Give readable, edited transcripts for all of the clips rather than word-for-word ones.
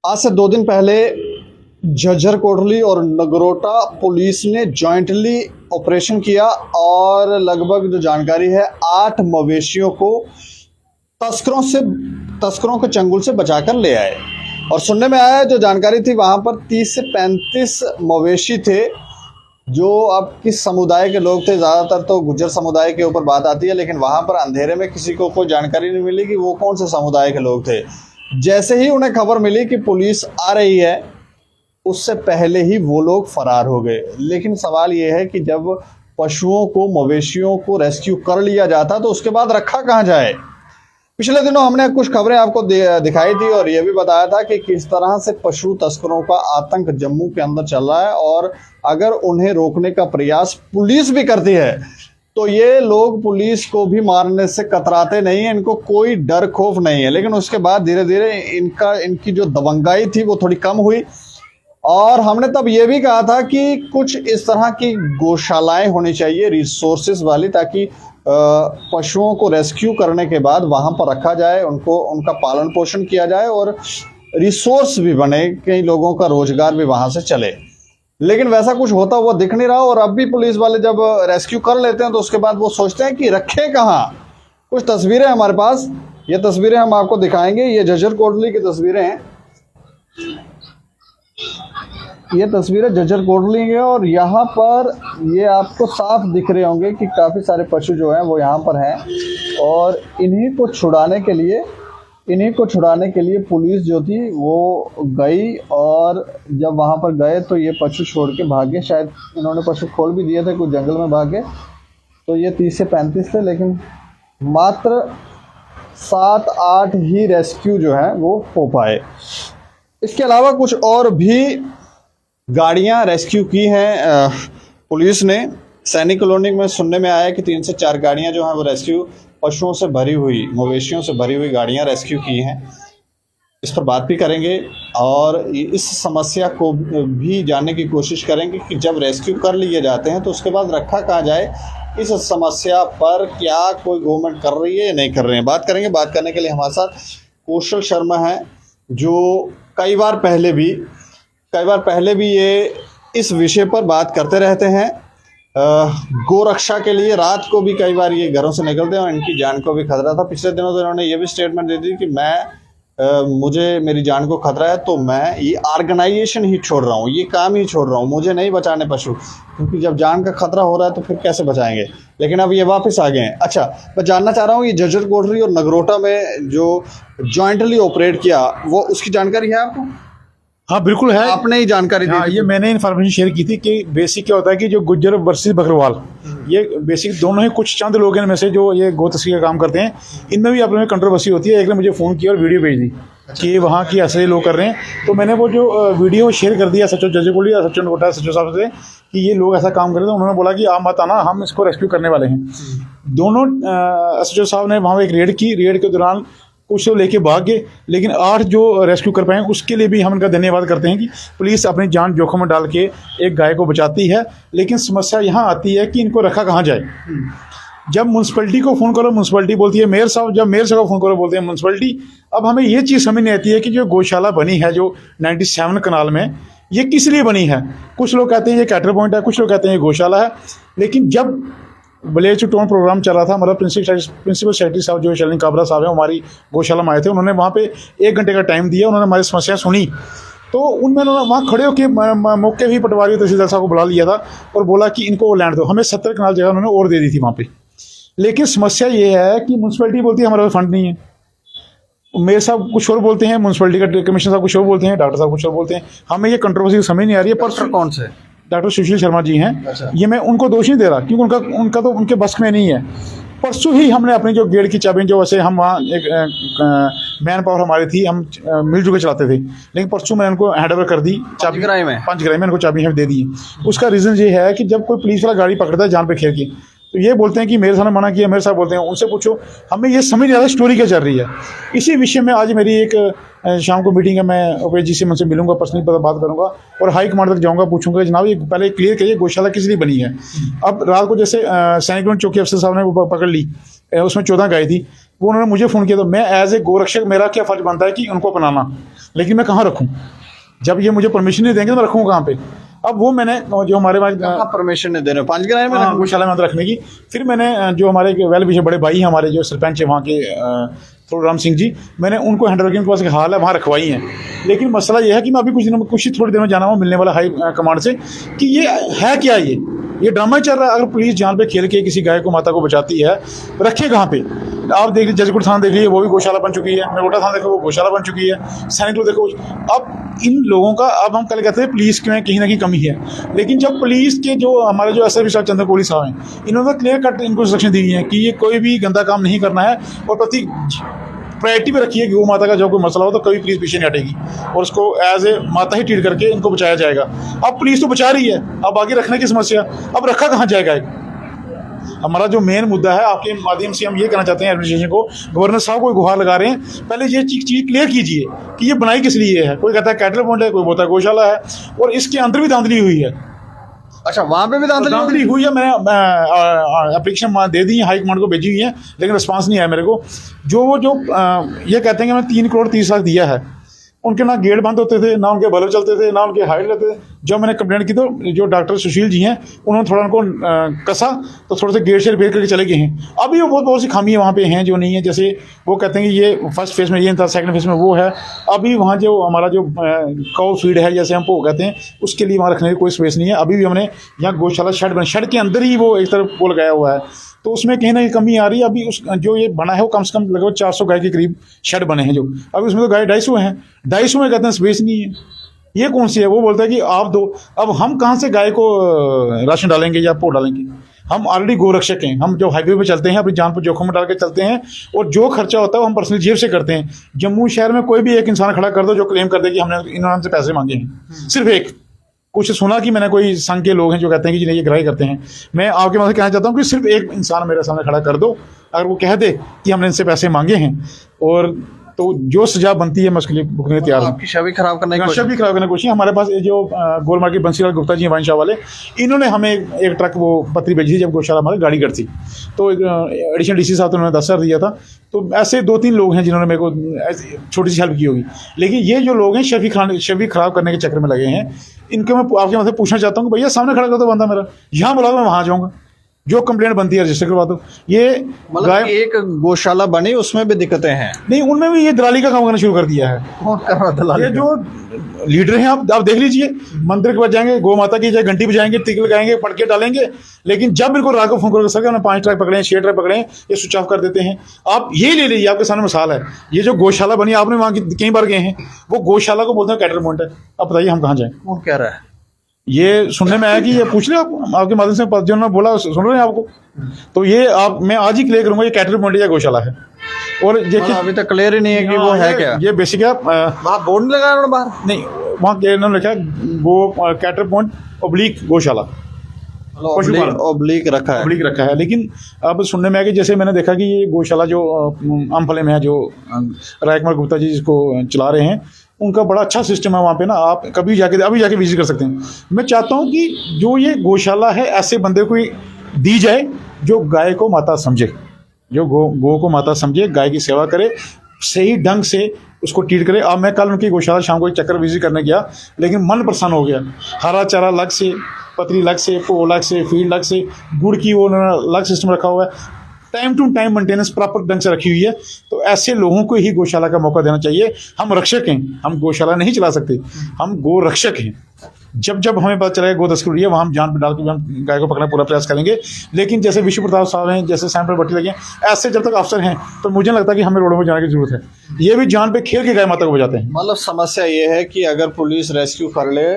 आज से 2 दिन पहले झज्जर कोटली और नगरोटा पुलिस ने जॉइंटली ऑपरेशन किया और लगभग जो जानकारी है 8 मवेशियों को तस्करों के चंगुल से बचाकर ले आए। और सुनने में आया जो जानकारी थी वहां पर 30 से 35 मवेशी थे जो अब किस समुदाय के लोग थे। ज़्यादातर तो गुज्जर समुदाय के ऊपर बात आती है, लेकिन वहां पर अंधेरे में किसी को कोई जानकारी नहीं मिली कि वो कौन से समुदाय के लोग थे। जैसे ही उन्हें खबर मिली कि पुलिस आ रही है उससे पहले ही वो लोग फरार हो गए। लेकिन सवाल ये है कि जब पशुओं को मवेशियों को रेस्क्यू कर लिया जाता तो उसके बाद रखा कहाँ जाए। पिछले दिनों हमने कुछ खबरें आपको दिखाई थी और ये भी बताया था कि किस तरह से पशु तस्करों का आतंक जम्मू के अंदर चल रहा है और अगर उन्हें रोकने का प्रयास पुलिस भी करती है तो ये लोग पुलिस को भी मारने से कतराते नहीं है, इनको कोई डर खौफ नहीं है। लेकिन उसके बाद धीरे धीरे इनकी जो दबंगाई थी वो थोड़ी कम हुई और हमने तब ये भी कहा था कि कुछ इस तरह की गौशालाएं होनी चाहिए रिसोर्सेज वाली, ताकि पशुओं को रेस्क्यू करने के बाद वहां पर रखा जाए, उनका पालन पोषण किया जाए और रिसोर्स भी बने, कई लोगों का रोजगार भी वहां से चले। लेकिन वैसा कुछ होता हुआ दिख नहीं रहा। और अब भी पुलिस वाले जब रेस्क्यू कर लेते हैं तो उसके बाद वो सोचते हैं कि रखे कहाँ। कुछ तस्वीरें हमारे पास, ये तस्वीरें हम आपको दिखाएंगे। ये झज्जर कोटली की तस्वीरें हैं, ये तस्वीरें झज्जर कोटली है और यहाँ पर ये आपको साफ दिख रहे होंगे कि काफ़ी सारे पशु जो हैं वो यहाँ पर हैं और इन्हीं को छुड़ाने के लिए पुलिस जो थी वो गई। और जब वहाँ पर गए तो ये पशु छोड़ के भागे, शायद इन्होंने पशु खोल भी दिए थे, कुछ जंगल में भागे। तो ये 30 से 35 थे, लेकिन मात्र 7-8 ही रेस्क्यू जो है वो हो पाए। इसके अलावा कुछ और भी गाड़ियां रेस्क्यू की हैं पुलिस ने। सैनिक कॉलोनी में सुनने में आया कि 3 से 4 गाड़ियां जो हैं वो रेस्क्यू पशुओं से भरी हुई, मवेशियों से भरी हुई गाड़ियां रेस्क्यू की हैं। इस पर बात भी करेंगे और इस समस्या को भी जानने की कोशिश करेंगे कि जब रेस्क्यू कर लिए जाते हैं तो उसके बाद रखा कहाँ जाए। इस समस्या पर क्या कोई गवर्नमेंट कर रही है या नहीं कर रही है, बात करेंगे। बात करने के लिए हमारे साथ कौशल शर्मा हैं जो कई बार पहले भी ये इस विषय पर बात करते रहते हैं। गोरक्षा के लिए रात को भी कई बार ये घरों से निकलते हैं और इनकी जान को भी खतरा था। पिछले दिनों तो इन्होंने ये भी स्टेटमेंट दे दी कि मुझे मेरी जान को खतरा है तो मैं ये ऑर्गेनाइजेशन ही छोड़ रहा हूँ, ये काम ही छोड़ रहा हूँ, मुझे नहीं बचाने पशु, क्योंकि जब जान का खतरा हो रहा है तो फिर कैसे बचाएंगे। लेकिन अब ये वापस आ गए हैं। अच्छा, मैं जानना चाह रहा हूँ ये झज्जर कोटली और नगरोटा में जो जॉइंटली ऑपरेट किया वो उसकी जानकारी है आपको? हाँ बिल्कुल है, आपने ही जानकारी दी। हाँ, ये मैंने इन्फॉर्मेशन शेयर की थी कि बेसिक क्या होता है कि जो गुज्जर वर्सेस बकरवाल, ये बेसिक दोनों ही, कुछ चंद लोग इनमें से जो ये गौ तस्करी का काम करते हैं, इनमें भी आपस में कंट्रोवर्सी होती है। एक ने मुझे फ़ोन किया और वीडियो भेज दी कि वहाँ की ऐसे लोग कर रहे हैं, तो मैंने वो जो वीडियो शेयर कर दिया सचिव जज को लिया, सचिव कोटा सचिव साहब से कि ये लोग ऐसा काम कर रहे थे। उन्होंने बोला कि आप मत आना, हम इसको रेस्क्यू करने वाले हैं। दोनों सचिव साहब ने वहाँ एक रेड की, रेड के दौरान कुछ तो लेके भाग गए, लेकिन 8 जो रेस्क्यू कर पाए उसके लिए भी हम इनका धन्यवाद करते हैं कि पुलिस अपनी जान जोखिम में डाल के एक गाय को बचाती है। लेकिन समस्या यहाँ आती है कि इनको रखा कहाँ जाए। जब म्यूनसिपैलिटी को फ़ोन करो म्यूनसिपैलिटी बोलती है मेयर साहब, जब मेयर साहब को फ़ोन करो बोलते हैं म्यूनसिपैलिटी। अब हमें ये चीज़ समझ नहीं आती है कि जो गौशाला बनी है जो 97 कनाल में, ये किस लिए बनी है। कुछ लोग कहते हैं ये कैटर पॉइंट है, कुछ लोग कहते हैं ये गौशाला है। लेकिन जब विलेज टू टाउन प्रोग्राम चल रहा था, मतलब प्रिंसिपल सेक्रेटरी साहब जो शैलिन काबरा साहब हैं हमारी गौशाला में आए थे, उन्होंने वहाँ पे 1 घंटे का टाइम दिया, उन्होंने हमारी समस्या सुनी। तो उन्होंने वहाँ खड़े होकर मौके भी पटवारी तहसीलदार साहब को बुला लिया था और बोला कि इनको लैंड दो। हमें 70 कनाल जगह उन्होंने और दे दी थी वहाँ पे। लेकिन समस्या ये है कि म्यूनसिपैलिटी बोलती है हमारे पास फंड नहीं है, मेयर साहब कुछ और बोलते हैं, म्यूनसिपैलिटी का कमिश्नर साहब कुछ और बोलते हैं, डॉक्टर साहब कुछ और बोलते हैं। हमें ये कंट्रोवर्सी समझ नहीं आ रही है। पर कौन से डॉक्टर सुशील शर्मा जी हैं। अच्छा। ये मैं उनको दोष नहीं दे रहा क्योंकि उनका तो उनके बस में नहीं है। परसों ही हमने अपनी जो गेट की चाबी, जो वैसे हम वहाँ एक मैन पावर हमारी थी, हम मिलजुल के चलाते थे, लेकिन परसों मैंने उनको हैंड ओवर कर दी चाबी। पंचग्राही में उनको चाबी हमें दे दी। उसका रीज़न ये है कि जब कोई पुलिस वाला गाड़ी पकड़ता है जान पे खेल के, तो ये बोलते हैं कि मेरे सामने मना किया, मेरे साहब बोलते हैं उनसे पूछो। हमें ये समझ नहीं आता स्टोरी क्या चल रही है। इसी विषय में आज मेरी एक शाम को मीटिंग है, मैं ओपी जी से मुझसे मिलूंगा, पर्सनली बात करूंगा और हाई कमांड तक जाऊंगा, पूछूंगा जनाब ये पहले क्लियर करिए गौशाला किस लिए बनी है। अब रात को जैसे सैनिक चौकी अफसर साहब ने वो पकड़ ली, उसमें 14 गाय थी। वो उन्होंने मुझे फ़ोन किया, तो मैं एज ए गोरक्षक मेरा क्या फ़र्ज बनता है कि उनको अपनाना, लेकिन मैं कहाँ रखूँ जब ये मुझे परमिशन नहीं देंगे तो मैं रखूँ कहाँ पे। अब वो मैंने जो हमारे पास परमिशन नहीं दे रहे, पांचग्राही में गौशाला में अंदर रखने की, फिर मैंने जो हमारे वेल विशर बड़े भाई हैं हमारे जो सरपंच है वहाँ के थोड़राम सिंह जी, मैंने उनको हैंड वर्किंग के पास हाल है वहाँ रखवाई हैं। लेकिन मसला ये है कि मैं अभी कुछ ही थोड़ी देर में जाना हुआ मिलने वाला हाई कमांड से कि ये है क्या, ये ड्रामा चल रहा है। अगर पुलिस जान पे खेल के किसी गाय को माता को बचाती है, रखे कहाँ पे? आप देख लीजिए जजपुर थाना देख लीजिए, वो भी गौशाला बन चुकी है। मेकोटा थाना देखो, वो गौशाला बन चुकी है। सैनिक रोड देखो। अब इन लोगों का, अब हम कल कहते हैं पुलिस में कहीं ना कहीं कमी है, लेकिन जब पुलिस के जो हमारे जो एसएसपी साहब चंद्र कोहली साहब हैं, इन्होंने क्लियर कट इनको इंस्ट्रक्शन दी है कि ये कोई भी गंदा काम नहीं करना है और प्रति प्रायोरिटी पे रखिए। गौ माता का जब कोई मसला हो तो कभी पुलिस पीछे नहीं हटेगी और उसको एज ए माता ही ट्रीट करके इनको बचाया जाएगा। अब पुलिस तो बचा रही है, अब आगे रखने की समस्या, अब रखा कहाँ जाएगा? हमारा जो मेन मुद्दा है, आपके माध्यम से हम ये कहना चाहते हैं एडमिनिस्ट्रेशन को, गवर्नर साहब को गुहार लगा रहे हैं, पहले ये चीज़ क्लियर कीजिए कि ये बनाई किस लिए है। कोई कहता है कैटल पॉइंट है, कोई बोलता है गौशाला है, और इसके अंदर भी धांधली हुई है। अच्छा, वहाँ पे भी धांधली हुई है। मैंने एप्लीकेशन दे दी है, हाई कमांड को भेजी हुई है, लेकिन रिस्पांस नहीं आया मेरे को। ये कहते हैं कि मैं 3 करोड़ 30 लाख दिया है, उनके ना गेट बंद होते थे, ना उनके बल्ब चलते थे, ना उनके हाइट रहते थे। जब मैंने कंप्लेंट की तो जो डॉक्टर सुशील जी हैं उन्होंने थोड़ा उनको कसा तो थोड़े से गेट से रिपेयर करके चले गए हैं। अभी वो बहुत सी खामियाँ वहाँ पे हैं जो नहीं है। जैसे वो कहते हैं कि ये फर्स्ट फेज में ये था, सेकंड फेज में वो है। अभी वहाँ जो हमारा जो काउ फीड है, जैसे हम वो कहते हैं, उसके लिए वहाँ रखने की कोई स्पेस नहीं है। अभी भी हमने यहाँ गौशाला शेड के अंदर ही वो एक तरफ वो लगाया हुआ है, तो उसमें कहीं ना कहीं कमी आ रही है। अभी उस जो ये बना है वो कम से कम लगभग 400 गाय के करीब शेड बने हैं, जो अभी उसमें तो गाय 250 हैं। 250 में कहते हैं स्पेस नहीं है। ये कौन सी है? वो बोलता है कि आप दो। अब हम कहाँ से गाय को राशन डालेंगे या पो डालेंगे? हम ऑलरेडी गोरक्षक हैं, हम जो हाईवे पे चलते हैं अपनी जान पर जोखिम में डाल के चलते हैं, और जो खर्चा होता है वो हम पर्सनल जेब से करते हैं। जम्मू शहर में कोई भी एक इंसान खड़ा कर दो जो क्लेम कर दे कि हमने इन्होंने हमसे पैसे मांगे हैं, सिर्फ एक। कुछ सुना कि मैंने कोई संघ के लोग हैं जो कहते हैं कि नहीं ये ग्राही करते हैं। मैं आपके माध्यम से कहना चाहता हूँ कि सिर्फ एक इंसान मेरे सामने खड़ा कर दो, अगर वो कह दे कि हमने इनसे पैसे मांगे हैं, और तो जो सजा बनती है मैं उसके लिए भुगतने तैयार हूँ। आपकी छवि खराब करने की छवि खराब करने की कोशिश। हमारे पास जो गोल मार्केट बंसीलाल गुप्ता जी हैं वाइन शॉप वाले, इन्होंने हमें एक ट्रक वो पत्री भेजी थी जब गौशाला हमारी गाड़ी गढ़ थी, तो एडिशनल डीसी साहब ने उन्होंने 10,000 दिया था। तो ऐसे 2-3 लोग हैं जिन्होंने मेरे को छोटी सी हेल्प की होगी। लेकिन ये जो लोग हैं छवि खराब करने के चक्कर में लगे हैं, इनको मैं आपके मतलब पूछना चाहता हूँ कि भैया सामने खड़ा कर दो बंदा मेरा, यहाँ बुला दो, मैं वहाँ जाऊँगा, जो कंप्लेंट बनती है रजिस्टर करवा दो। ये मतलब एक गौशाला बनी उसमें भी दिक्कतें हैं? नहीं, उनमें भी ये दलाली का काम करना शुरू कर दिया है। कौन कर रहा दलाली? ये जो लीडर हैं, आप देख लीजिए, मंदिर के पास जाएंगे, गौ माता की जाए घंटी बजाएंगे, टिक लगाएंगे, पटके डालेंगे, लेकिन जब बिल्कुल रात को फोन कर सके हमने 5 ट्रक पकड़े हैं, 6 ट्रक पकड़े हैं, ये स्विच ऑफ कर देते हैं। आप ये ले लीजिए, आपके सामने मिसाल है। ये जो गौशाला बनी, आपने वहाँ कई बार गए हैं, वो गौशाला को बोलते हैं कैटल पॉइंट है। अब बताइए हम कहाँ जाएं? कौन कह रहा है? ये सुनने में आया कि ये पूछ रहे आप आपके माध्यम से, जो उन्होंने बोला सुन रहे हैं आपको, तो ये मैं आज ही क्लियर करूंगा ये कैटल पॉइंट या गौशाला है। और देखिए अभी तक क्लियर ही नहीं है कि वो है क्या। ये बेसिक है। वहाँ बोर्ड नहीं लगाया उन्होंने बाहर? नहीं, वहाँ इन्होंने लिखा है गो कैटल पॉइंट ऑब्लिक गौशाला, ऑब्लिक रखा है, ऑब्लिक रखा है। लेकिन अब सुनने में आया कि जैसे मैंने देखा कि ये गौशाला जो अम्फले में है, जो राजकुमार गुप्ता जी जिसको चला रहे हैं, उनका बड़ा अच्छा सिस्टम है वहाँ पे ना। आप कभी अभी जाके विजिट कर सकते हैं। मैं चाहता हूँ कि जो ये गौशाला है ऐसे बंदे को दी जाए जो गाय को माता समझे, जो गो को माता समझे, गाय की सेवा करे, सही ढंग से उसको ट्रीट करे। अब मैं कल उनकी गौशाला शाम को एक चक्कर विजिट करने गया, लेकिन मन प्रसन्न हो गया। हरा चारा अलग से, पतरी अलग से, पो अलग से, फीड अलग से, गुड़ की वो अलग सिस्टम रखा हुआ है, time to time maintenance proper ढंग से रखी हुई है। तो ऐसे लोगों को ही गौशाला का मौका देना चाहिए। हम रक्षक हैं, हम गौशाला नहीं चला सकते, हम गो रक्षक हैं। जब जब हमें पता चलेगा गो तस्करी है, वहाँ हम जान पे डाल के हम गाय को पकड़ने पूरा प्रयास करेंगे। लेकिन जैसे विश्व प्रताप साहब हैं, जैसे सैम भट्टी लगे, ऐसे जब तक अफसर हैं तो मुझे लगता है कि हमें रोडों में जाने की जरूरत है। ये भी जान पे खेल के गाय माता को बजाते हैं। मतलब समस्या ये है कि अगर पुलिस रेस्क्यू कर ले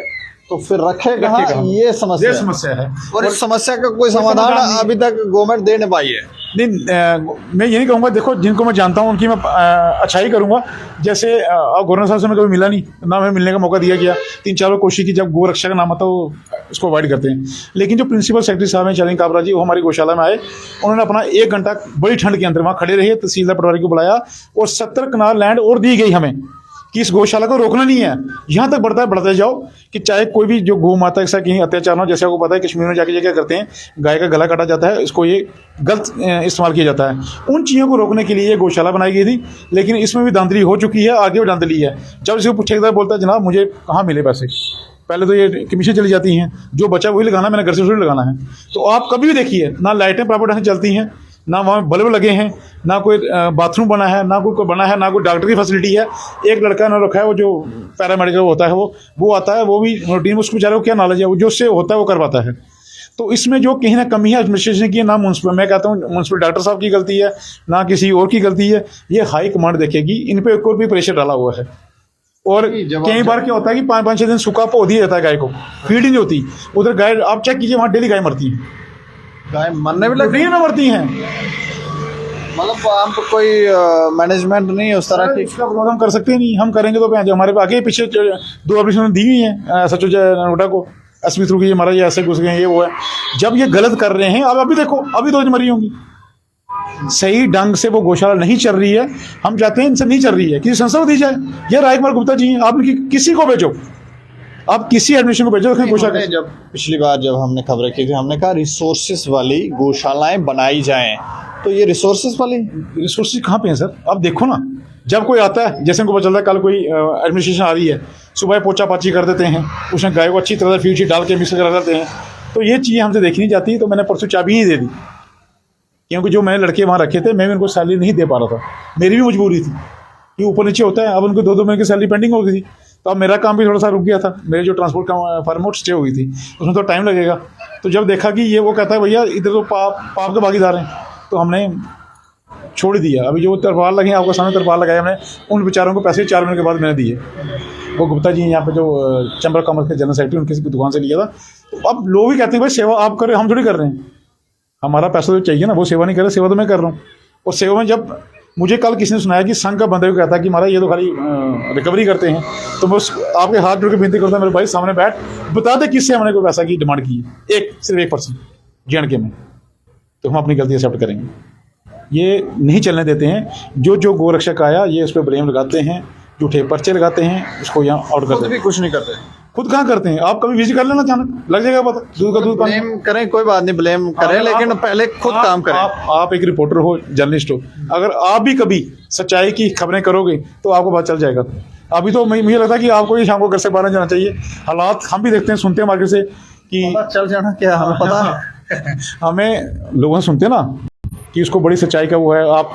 तो फिर रखेगा, ये समस्या है। और इस समस्या का कोई समाधान अभी तक गवर्नमेंट दे नहीं पाई है। नहीं, मैं ये नहीं कहूँगा, देखो जिनको मैं जानता हूँ उनकी मैं अच्छाई करूँगा। जैसे गवर्नर साहब से मैं कभी मिला नहीं, ना हमें मिलने का मौका दिया गया। 3-4 बार कोशिश की, जब गो रक्षा का नाम आता वो उसको अवॉइड करते हैं। लेकिन जो प्रिंसिपल सेक्रेटरी साहब हैं चलिंग काबरा जी, वो हमारी गौशाला में आए, उन्होंने अपना 1 घंटा बड़ी ठंड के अंदर वहाँ खड़े रहे, तहसीलदार पटवारी को बुलाया और 70 कनाल लैंड और दी गई हमें। कि इस गौशाला को रोकना नहीं है, यहाँ तक बढ़ते जाओ कि चाहे कोई भी जो गौ माता के साथ कहीं अत्याचार हो। जैसे आपको पता है कश्मीर में जाके क्या करते हैं, गाय का गला काटा जाता है, इसको ये गलत इस्तेमाल किया जाता है। उन चीज़ों को रोकने के लिए ये गौशाला बनाई गई थी, लेकिन इसमें भी धांधली हो चुकी है, आगे भी धांधली है। जब इसको ठेकेदार बोलता है जनाब मुझे कहाँ मिले पैसे, पहले तो ये कमीशन चली जाती हैं, जो बचा वही लगाना, मैंने घर से थोड़ी लगाना है। तो आप कभी भी देखिए ना लाइटें प्रॉपर ढंग से चलती हैं, ना वहाँ बल्ब लगे हैं, ना कोई बाथरूम बना है, ना कोई बना है, ना कोई डॉक्टर की फैसिलिटी है। एक लड़का ना रखा है वो जो पैरामेडिकल होता है, वो आता है, वो भी रूटीन में, उसको बेचारे को क्या नॉलेज है, वो जो उससे होता है वो कर पाता है। तो इसमें जो कहीं ना कमी है एडमिनिस्ट्रेशन की, ना म्यूनसिपल, मैं कहता हूँ म्यूनसिपल डॉक्टर साहब की गलती है, ना किसी और की गलती है। ये हाई कमांड देखेगी, इन पे एक और भी प्रेशर डाला हुआ है। और कई बार क्या होता है कि 5-5-6 दिन सूखा पो दिया जाता है गाय को, फीड ही नहीं होती। उधर गाय आप चेक कीजिए, वहाँ डेली गाय मरती है, गाय मरने भी लगी में मरती हैं। मतलब हम कोई मैनेजमेंट नहीं है उस तरह की। इसका विरोध हम कर सकते ही नहीं, हम करेंगे तो जो हमारे आगे पीछे 2 ऑपरेशन दी हुई हैं सचो नोटा को, एसपी थ्रू की ये मारा, ये ऐसे घुस गए, ये वो है। जब ये गलत कर रहे हैं, अब अभी देखो, अभी तो मरी होंगी। सही ढंग से वो गौशाला नहीं चल रही है, हम चाहते हैं इनसे नहीं चल रही है, किसी संस्था को दी जाए। ये राजकुमार गुप्ता जी हैं, आप किसी को भेजो, आप किसी एडमिशन को भेजो। गौशाला जब पिछली बार जब हमने खबरें की थी, हमने कहा रिसोर्सेस वाली गौशालाएं बनाई जाएं, तो ये रिसोर्सेस कहाँ पे हैं सर? आप देखो ना, जब कोई आता है, जैसे उनको पता चलता है कल कोई एडमिनिस्ट्रेशन आ रही है, सुबह पोछा पाछी कर देते हैं, उसमें गाय को अच्छी तरह से फीड डाल के मिक्स करा देते हैं। तो ये चीज़ें हमसे देखी नहीं जाती। तो मैंने परसों चाबी ही दे दी, क्योंकि जो मैंने लड़के वहाँ रखे थे, मैं भी उनको सैलरी नहीं दे पा रहा था, मेरी भी मजबूरी थी कि ऊपर नीचे होता है। अब उनको 2-2 महीने की सैलरी पेंडिंग हो गई थी, तो अब मेरा काम भी थोड़ा सा रुक गया था। मेरे जो ट्रांसपोर्ट का फार्म स्टे हो गई थी, उसमें तो टाइम लगेगा। तो जब देखा कि ये वो कहता है भैया इधर तो पाप के भागीदार हैं, तो हमने छोड़ दिया। अभी जो तरपाल लगे, आपको सामने तरपाल लगाए हमने, उन बेचारों को पैसे 4 महीने के बाद मैंने दिए। वो गुप्ता जी यहाँ पे जो चैम्बर कॉमर्स के जनरल सेक्रेटरी, उनकी दुकान से लिया था। तो अब लोग भी कहते हैं भाई सेवा आप करें, हम थोड़ी कर रहे हैं, हमारा पैसा तो चाहिए ना। वो सेवा नहीं कर रहे, सेवा तो मैं कर रहा हूँ। और सेवा में जब मुझे कल किसी ने सुनाया कि संघ का बंदे को कहता है कि महाराज ये तो खाली रिकवरी करते हैं, तो मैं आपके हाथ जोड़ के विनती करता हूँ, मेरे भाई सामने बैठ, बता दे किससे हमने कोई पैसा की डिमांड की है, सिर्फ 1% JNK में, तो हम अपनी गलती एक्सेप्ट करेंगे। ये नहीं चलने देते हैं। जो गोरक्षक आया, ये उस पर ब्लेम लगाते हैं, झूठे पर्चे लगाते हैं, उसको यहाँ आउट करते हैं। कुछ नहीं करते, खुद कहाँ करते हैं? आप कभी विजिट कर लेना, अचानक लग जाएगा पता। दूध का दूध, ब्लेम करें कोई बात नहीं, ब्लेम करें, लेकिन पहले खुद काम करें। आप एक रिपोर्टर हो, जर्नलिस्ट हो, अगर आप भी कभी सच्चाई की खबरें करोगे तो आपको पता चल जाएगा। अभी तो मुझे लगता है कि आपको ये शाम को घर से बाहर जाना चाहिए। हालात हम भी देखते हैं, सुनते हैं मार्केट से कि चल जाना क्या, हमें पता है। हमें लोगों से सुनते हैं ना कि उसको बड़ी सच्चाई का वो है, आप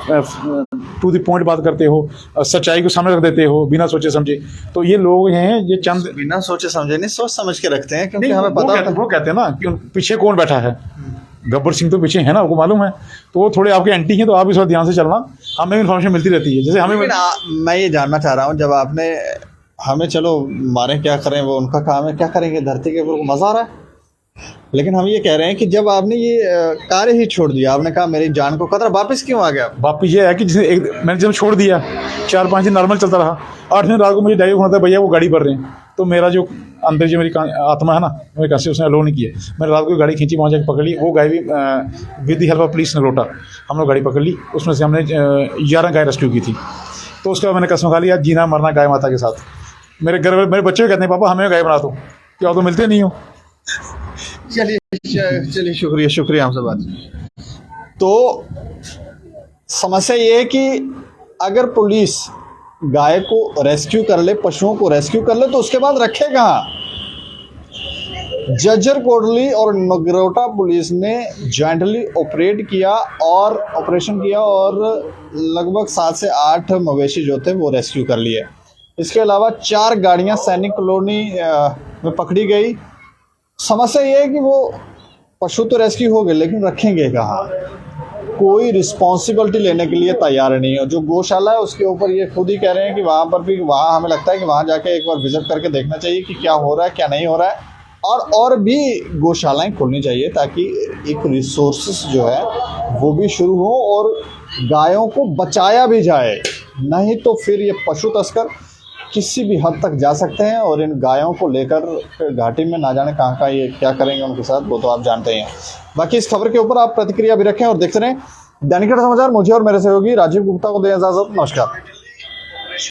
टू द पॉइंट बात करते हो, सच्चाई को सामने रख देते हो बिना सोचे समझे। तो ये लोग हैं, ये चंद बिना सोचे समझे नहीं, सोच समझ के रखते हैं, क्योंकि हमें पता है। वो कहते हैं ना कि पीछे कौन बैठा है, गब्बर सिंह तो पीछे है ना, आपको मालूम है। तो वो थोड़े आपके एंटी हैं, तो आप इस वक्त ध्यान से चलना, हमें इन्फॉर्मेशन मिलती रहती है। जैसे हमें मैं ये जानना चाह रहा हूँ, जब आपने हमें चलो मारें क्या करें, वो उनका काम है, क्या करेंगे, धरती के ऊपर मजा आ रहा है। लेकिन हम ये कह रहे हैं कि जब आपने ये कार्य ही छोड़ दिया, आपने कहा मेरी जान को खतरा, वापस क्यों आ गया? वापस ये है कि जिसे मैंने जब छोड़ दिया, 4-5 दिन नॉर्मल चलता रहा, 8 दिन रात को मुझे डायरी होना था, भैया वो गाड़ी भर रहे हैं। तो मेरा जो अंदर जो मेरी आत्मा है ना, मेरे कैसे उसने अलो नहीं किया, मैंने रात को गाड़ी खींची, वहाँ जाकर पकड़ ली। वो गाय भी with the help of police Nagrota हम लोग गाड़ी पकड़ ली, उसमें से हमने 11 गाय रेस्क्यू की थी। तो उसके बाद मैंने कसम खा लिया, जीना मरना गाय माता के साथ। मेरे घर मेरे बच्चे कहते हैं पापा हमें गाय बना दो, क्या तो मिलते नहीं हो। चलिए शुक्रिया हमसे बात। तो समस्या ये है कि अगर पुलिस गाय को रेस्क्यू कर ले, पशुओं को रेस्क्यू कर ले, तो उसके बाद रखे कहाँ? जज्जर कोटली और नगरोटा पुलिस ने जॉइंटली ऑपरेशन किया और लगभग 7 से 8 मवेशी जो थे वो रेस्क्यू कर लिए। इसके अलावा 4 गाड़ियां सैनिक कॉलोनी में पकड़ी गई। समस्या ये है कि वो पशु तो रेस्क्यू हो गए, लेकिन रखेंगे कहाँ? कोई रिस्पॉन्सिबिलिटी लेने के लिए तैयार नहीं है। जो गौशाला है उसके ऊपर ये खुद ही कह रहे हैं कि वहाँ पर भी, वहाँ हमें लगता है कि वहाँ जाके एक बार विजिट करके देखना चाहिए कि क्या हो रहा है, क्या नहीं हो रहा है। और भी गौशालाएं खोलनी चाहिए ताकि एक रिसोर्सेस जो है वो भी शुरू हो और गायों को बचाया भी जाए। नहीं तो फिर ये पशु तस्कर किसी भी हद तक जा सकते हैं और इन गायों को लेकर घाटी में ना जाने कहाँ ये क्या करेंगे उनके साथ, वो तो आप जानते ही हैं। बाकी इस खबर के ऊपर आप प्रतिक्रिया भी रखें और देखते रहें दैनिक समाचार। मुझे और मेरे सहयोगी राजीव गुप्ता को दें इजाजत। नमस्कार।